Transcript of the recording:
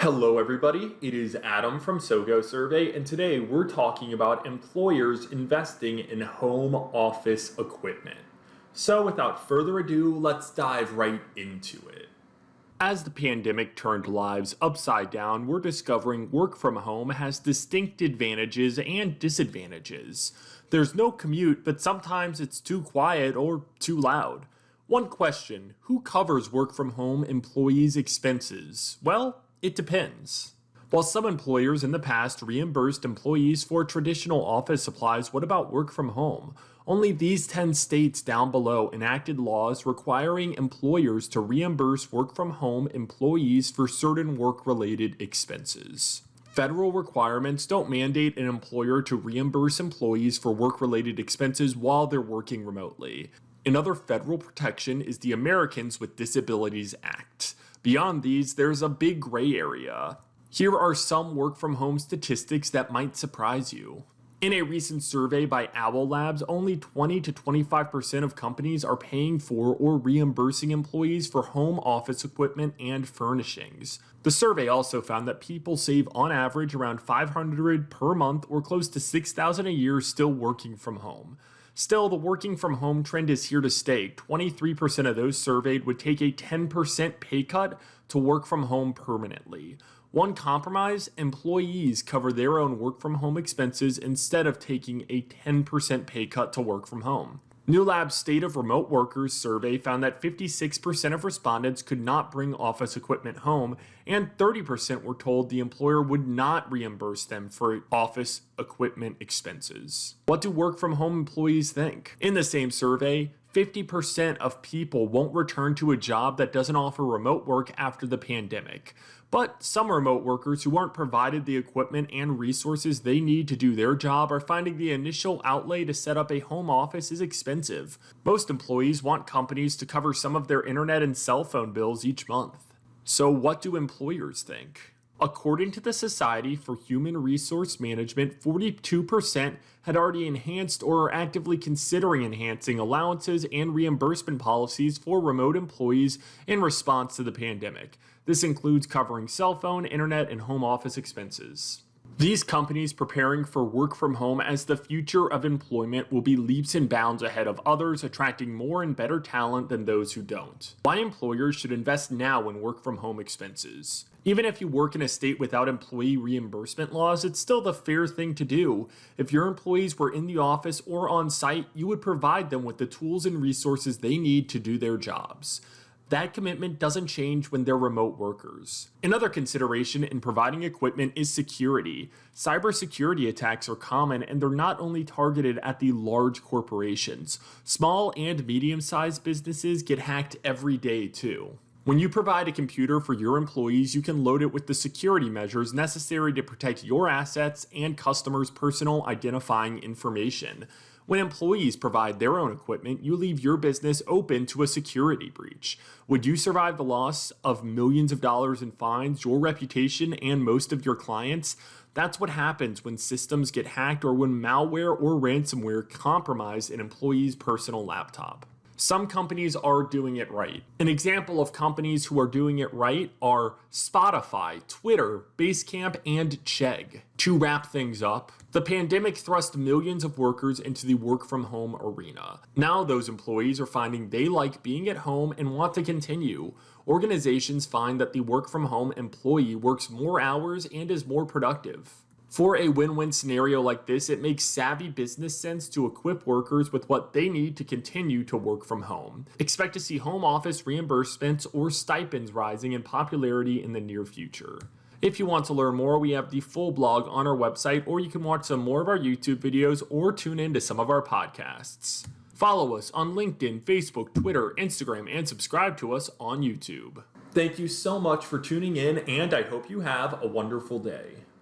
Hello everybody, it is Adam from SoGoSurvey, and today we're talking about employers investing in home office equipment. So without further ado, let's dive right into it. As the pandemic turned lives upside down, we're discovering work from home has distinct advantages and disadvantages. There's no commute, but sometimes it's too quiet or too loud. One question, who covers work from home employees' expenses? Well, it depends. While some employers in the past reimbursed employees for traditional office supplies, what about work from home? Only these 10 states down below enacted laws requiring employers to reimburse work from home employees for certain work-related expenses. Federal requirements don't mandate an employer to reimburse employees for work-related expenses while they're working remotely. Another federal protection is the Americans with Disabilities Act. Beyond these, there's a big gray area. Here are some work-from-home statistics that might surprise you. In a recent survey by Owl Labs, only 20 to 25% of companies are paying for or reimbursing employees for home office equipment and furnishings. The survey also found that people save on average around $500 per month or close to $6,000 a year still working from home. Still, the working from home trend is here to stay. 23% of those surveyed would take a 10% pay cut to work from home permanently. One compromise, employees cover their own work from home expenses instead of taking a 10% pay cut to work from home. New Lab's State of Remote Workers survey found that 56% of respondents could not bring office equipment home, and 30% were told the employer would not reimburse them for office equipment expenses. What do work from home employees think? In the same survey, 50% of people won't return to a job that doesn't offer remote work after the pandemic. But some remote workers who aren't provided the equipment and resources they need to do their job are finding the initial outlay to set up a home office is expensive. Most employees want companies to cover some of their internet and cell phone bills each month. So what do employers think? According to the Society for Human Resource Management, 42% had already enhanced or are actively considering enhancing allowances and reimbursement policies for remote employees in response to the pandemic. This includes covering cell phone, internet, and home office expenses. These companies preparing for work from home as the future of employment will be leaps and bounds ahead of others, attracting more and better talent than those who don't. Why employers should invest now in work from home expenses? Even if you work in a state without employee reimbursement laws, it's still the fair thing to do. If your employees were in the office or on site, you would provide them with the tools and resources they need to do their jobs. That commitment doesn't change when they're remote workers. Another consideration in providing equipment is security. Cybersecurity attacks are common, and they're not only targeted at the large corporations. Small and medium-sized businesses get hacked every day too. When you provide a computer for your employees, you can load it with the security measures necessary to protect your assets and customers' personal identifying information. When employees provide their own equipment, you leave your business open to a security breach. Would you survive the loss of millions of dollars in fines, your reputation, and most of your clients? That's what happens when systems get hacked or when malware or ransomware compromise an employee's personal laptop. Some companies are doing it right. An example of companies who are doing it right are Spotify, Twitter, Basecamp, and Chegg. To wrap things up, the pandemic thrust millions of workers into the work-from-home arena. Now those employees are finding they like being at home and want to continue. Organizations find that the work-from-home employee works more hours and is more productive. For a win-win scenario like this, it makes savvy business sense to equip workers with what they need to continue to work from home. Expect to see home office reimbursements or stipends rising in popularity in the near future. If you want to learn more, we have the full blog on our website, or you can watch some more of our YouTube videos or tune in to some of our podcasts. Follow us on LinkedIn, Facebook, Twitter, Instagram, and subscribe to us on YouTube. Thank you so much for tuning in, and I hope you have a wonderful day.